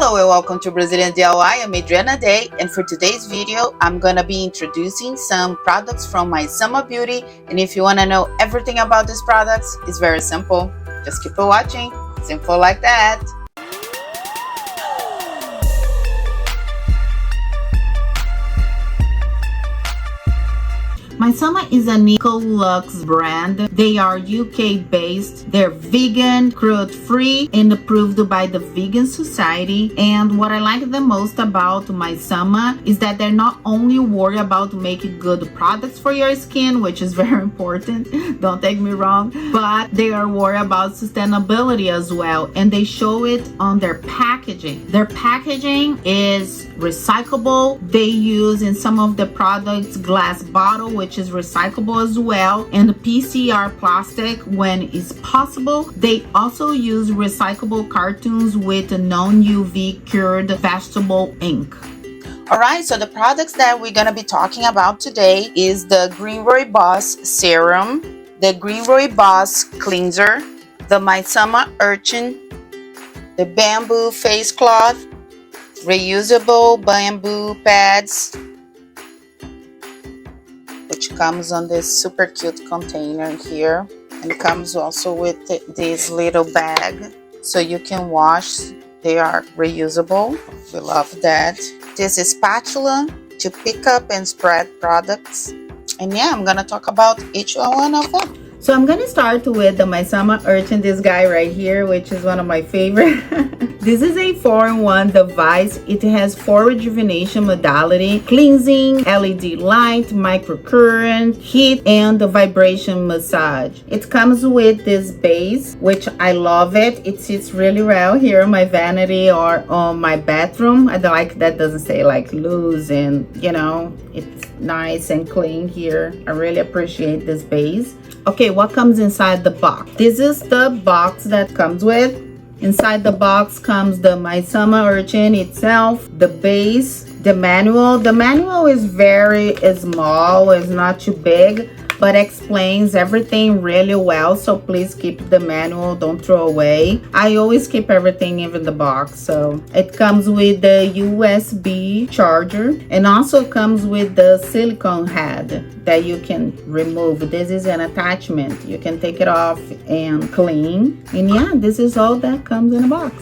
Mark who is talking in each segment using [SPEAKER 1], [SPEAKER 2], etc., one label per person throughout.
[SPEAKER 1] Hello and welcome to Brazilian DIY. I'm Adriana Day, and for today's video I'm gonna be introducing some products from my Summer Beauty. And if you want to know everything about these products, it's very simple. Just keep watching. Simple like that. Maisama is an Ecolux brand. They are UK based. They're vegan, cruelty-free, and approved by the Vegan Society. And what I like the most about Maisama is that they're not only worried about making good products for your skin, which is very important, don't take me wrong, but they are worried about sustainability as well. And they show it on their packaging. Their packaging is recyclable. They use in some of the products glass bottle, which is recyclable as well, and PCR plastic when it's possible. They also use recyclable cartons with non-UV cured vegetable ink. Alright, so the products that we're gonna be talking about today is the Green Rooibos Serum, the Green Rooibos Cleanser, the Maisama Urchin, the Bamboo Face Cloth, reusable bamboo pads, which comes on this super cute container here, and comes also with this little bag so you can wash. They are reusable. We love that. This is spatula to pick up and spread products, and yeah, I'm gonna talk about each one of them. So I'm gonna start with the Maisama Urchin, this guy right here, which is one of my favorite. This is a 4-in-1 device. It has 4 rejuvenation modality: cleansing, LED light, microcurrent, heat, and the vibration massage. It comes with this base, which I love it. It sits really well here on my vanity or on my bathroom. I don't like that doesn't say like loose, and you know, it's nice and clean here. I really appreciate this base. Okay, what comes inside the box? This is the box that comes with. Inside the box comes the Maisama Urchin itself, the base, the manual. The manual is very small, it's not too big, but explains everything really well, so please keep the manual, don't throw away. I always keep everything in the box. So it comes with the USB charger, and also comes with the silicone head that you can remove. This is an attachment, you can take it off and clean. And yeah, this is all that comes in a box.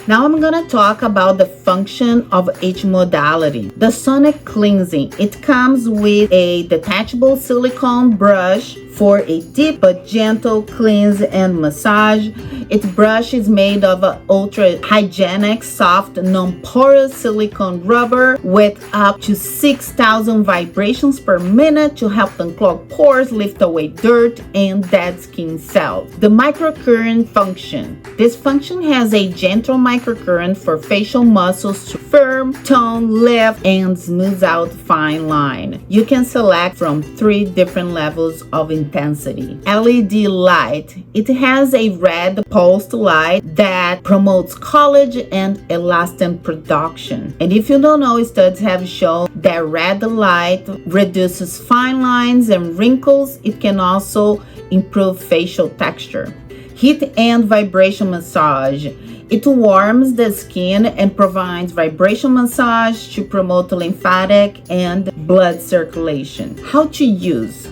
[SPEAKER 1] Now I'm gonna talk about the function of each modality. The Sonic Cleansing, it comes with a detachable silicone brush for a deep but gentle cleanse and massage. Its brush is made of ultra hygienic, soft, non-porous silicone rubber with up to 6,000 vibrations per minute to help unclog pores, lift away dirt and dead skin cells. The microcurrent function. This function has a gentle microcurrent for facial muscles to firm, tone, lift, and smooth out fine line. You can select from 3 different levels of intensity. LED light. It has a red pulsed light that promotes collagen and elastin production. And if you don't know, studies have shown that red light reduces fine lines and wrinkles. It can also improve facial texture. Heat and vibration massage. It warms the skin and provides vibration massage to promote lymphatic and blood circulation. How to use?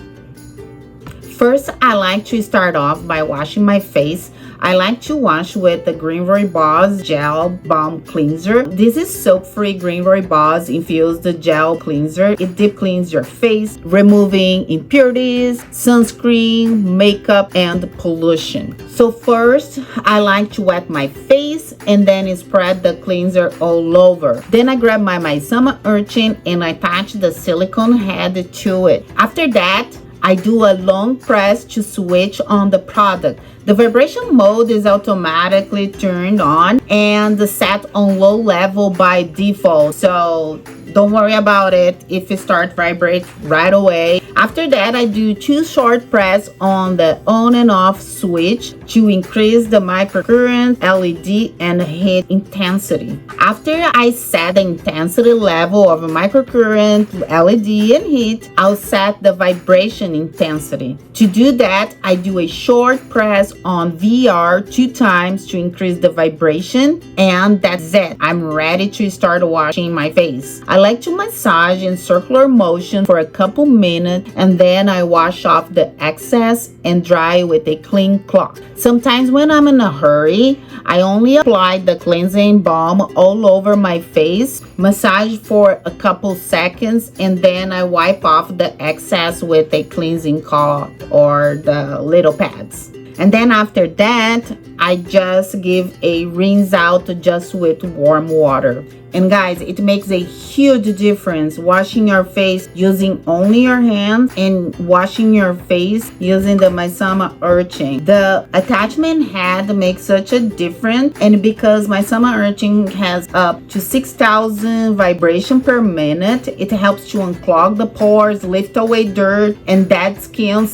[SPEAKER 1] First, I like to start off by washing my face. I like to wash with the Green Rooibos Gel Balm Cleanser. This is soap-free Green Rooibos infused gel cleanser. It deep cleans your face, removing impurities, sunscreen, makeup, and pollution. So first, I like to wet my face and then spread the cleanser all over. Then I grab my Maisama Urchin and I attach the silicone head to it. After that, I do a long press to switch on the product. The vibration mode is automatically turned on and set on low level by default. So don't worry about it if it starts vibrate right away. After that, I do 2 short press on the on and off switch to increase the microcurrent, LED, and heat intensity. After I set the intensity level of microcurrent, LED, and heat, I'll set the vibration intensity. To do that, I do a short press on VR 2 times to increase the vibration, and that's it. I'm ready to start washing my face. I like to massage in circular motion for a couple minutes, and then I wash off the excess and dry with a clean cloth. Sometimes when I'm in a hurry, I only apply the cleansing balm all over my face, massage for a couple seconds, and then I wipe off the excess with a cleansing cloth or the little pads. And then after that, I just give a rinse out just with warm water. And guys, it makes a huge difference washing your face using only your hands and washing your face using the Maisama Urchin. The attachment head makes such a difference, and because Maisama Urchin has up to 6,000 vibration per minute, it helps to unclog the pores, lift away dirt and dead skin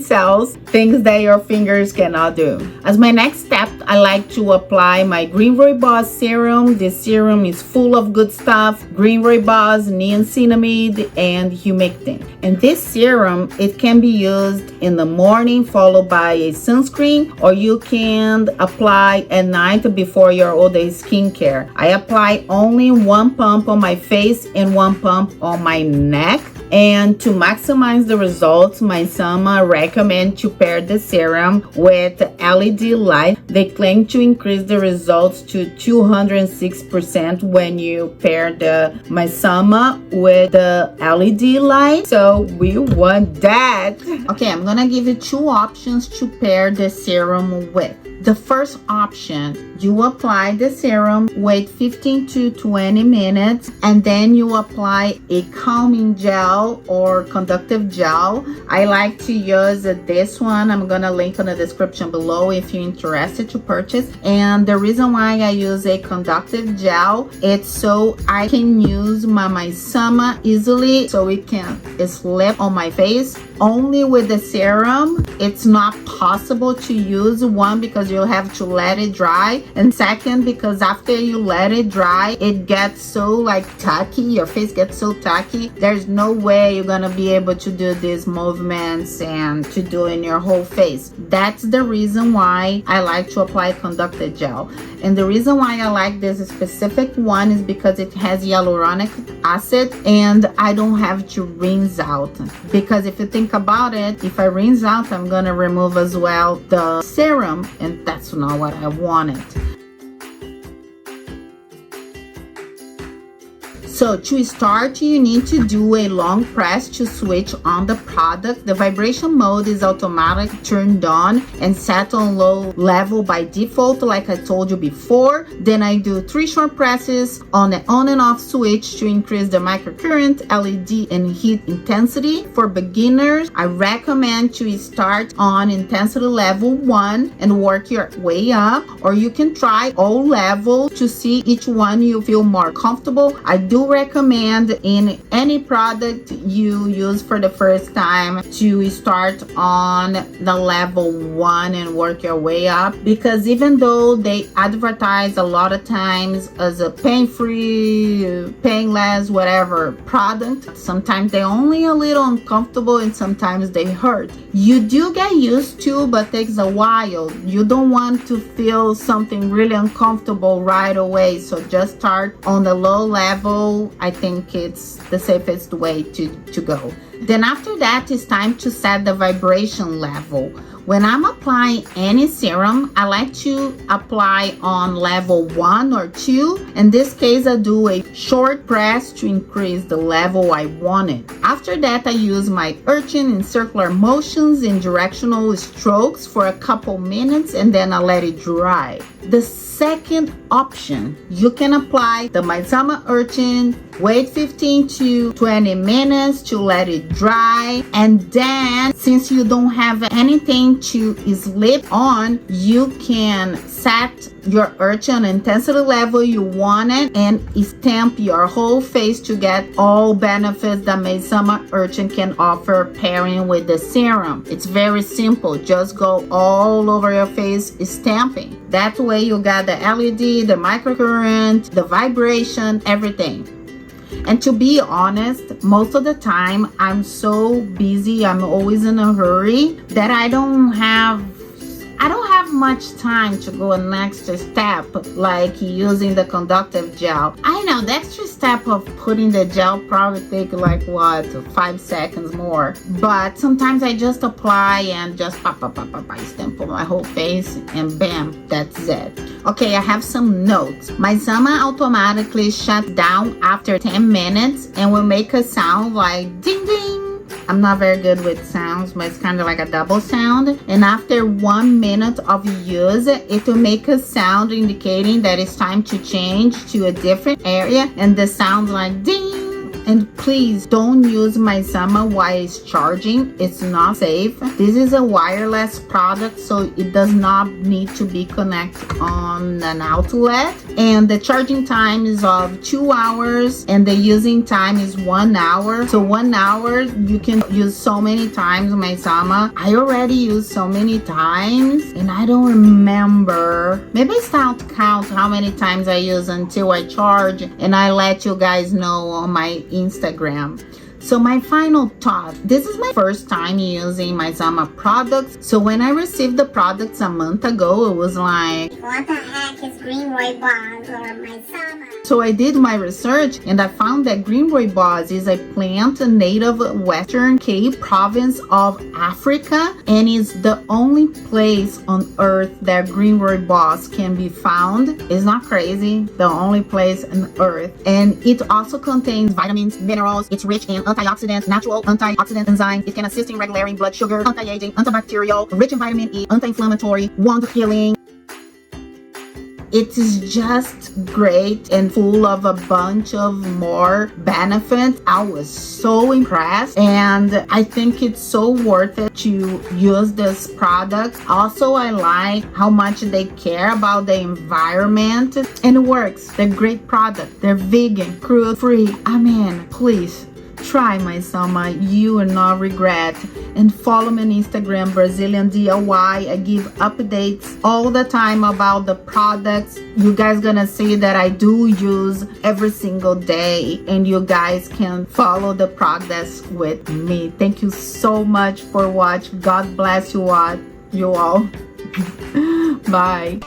[SPEAKER 1] cells, things that your fingers cannot do. As my next step, I like to apply my Green Rooibos serum. This serum is full of good stuff: green rooibos, niacinamide, and humectant. And this serum, it can be used in the morning followed by a sunscreen, or you can apply at night before your all-day skincare. I apply only 1 pump on my face and 1 pump on my neck. And to maximize the results, Maisama recommend to pair the serum with LED light. They claim to increase the results to 206% when you pair the Maisama with the LED light. So we want that. Okay, I'm gonna give you 2 options to pair the serum with. The first option, you apply the serum, wait 15 to 20 minutes, and then you apply a calming gel or conductive gel. I like to use this one. I'm gonna link in the description below if you're interested to purchase. And the reason why I use a conductive gel, it's so I can use my Maisama easily, so it can slip on my face. Only with the serum, it's not possible to use, one, because you'll have to let it dry, and second, because after you let it dry, it gets so like tacky, your face gets so tacky, there's no way you're gonna be able to do these movements and to do in your whole face. That's the reason why I like to apply conductive gel. And the reason why I like this specific one is because it has hyaluronic acid and I don't have to rinse out. Because if you think about it, if I rinse out, I'm gonna remove as well the serum, and that's not what I wanted. So to start, you need to do a long press to switch on the product. The vibration mode is automatic turned on and set on low level by default, like I told you before. Then I do 3 short presses on the on and off switch to increase the microcurrent, LED, and heat intensity. For beginners, I recommend to start on intensity level 1 and work your way up, or you can try all levels to see each one you feel more comfortable. I do recommend in any product you use for the first time to start on the level 1 and work your way up, because even though they advertise a lot of times as a pain-free, painless, whatever product, sometimes they're only a little uncomfortable and sometimes they hurt. You do get used to, but takes a while. You don't want to feel something really uncomfortable right away, so just start on the low level. I think it's the safest way to go. Then after that, it's time to set the vibration level. When I'm applying any serum, I like to apply on level 1 or 2. In this case, I do a short press to increase the level I wanted. After that, I use my Urchin in circular motions in directional strokes for a couple minutes, and then I let it dry. The second option, you can apply the Maisama Urchin Wait 15 to 20 minutes to let it dry, and then since you don't have anything to sleep on, you can set your urchin intensity level you want it and stamp your whole face to get all benefits that Midsummer Urchin can offer pairing with the serum. It's very simple. Just go all over your face stamping. That way you got the LED, the microcurrent, the vibration, everything. And to be honest, most of the time I'm so busy, I'm always in a hurry, that I don't have much time to go an extra step like using the conductive gel. I know the extra step of putting the gel probably take like 5 seconds more, but sometimes I just apply and just stamp on my whole face and bam, that's it. Okay, I have some notes. Midsummer automatically shuts down after 10 minutes and will make a sound like ding ding. I'm not very good with sounds, but it's kind of like a double sound. And after 1 minute of use, it will make a sound indicating that it's time to change to a different area. And the sound like ding. And please don't use Midsummer while it's charging. It's not safe. This is a wireless product, so it does not need to be connected on an outlet. And the charging time is of 2 hours and the using time is 1 hour. So 1 hour you can use so many times Midsummer. I already used so many times and I don't remember. Maybe I start to count how many times I use until I charge, and I let you guys know on my Instagram. So my final thought, this is my first time using Midsummer products. So when I received the products a month ago, it was like,
[SPEAKER 2] what the heck is green rooibos or Midsummer?
[SPEAKER 1] So I did my research and I found that green rooibos is a plant native Western Cape province of Africa, and is the only place on earth that green rooibos can be found. It's not crazy, the only place on earth. And it also contains vitamins, minerals. It's rich in antioxidants, natural antioxidant enzymes. It can assist in regulating blood sugar, anti-aging, antibacterial, rich in vitamin E, anti-inflammatory, wound healing. It is just great and full of a bunch of more benefits. I was so impressed, and I think it's so worth it to use this product. Also, I like how much they care about the environment, and it works. They're great product. They're vegan, cruelty free. I mean, please try Midsummer, you will not regret. And follow me on Instagram, Brazilian DIY. I give updates all the time about the products. You guys gonna see that I do use every single day, and you guys can follow the progress with me. Thank you so much for watching. God bless you all. Bye.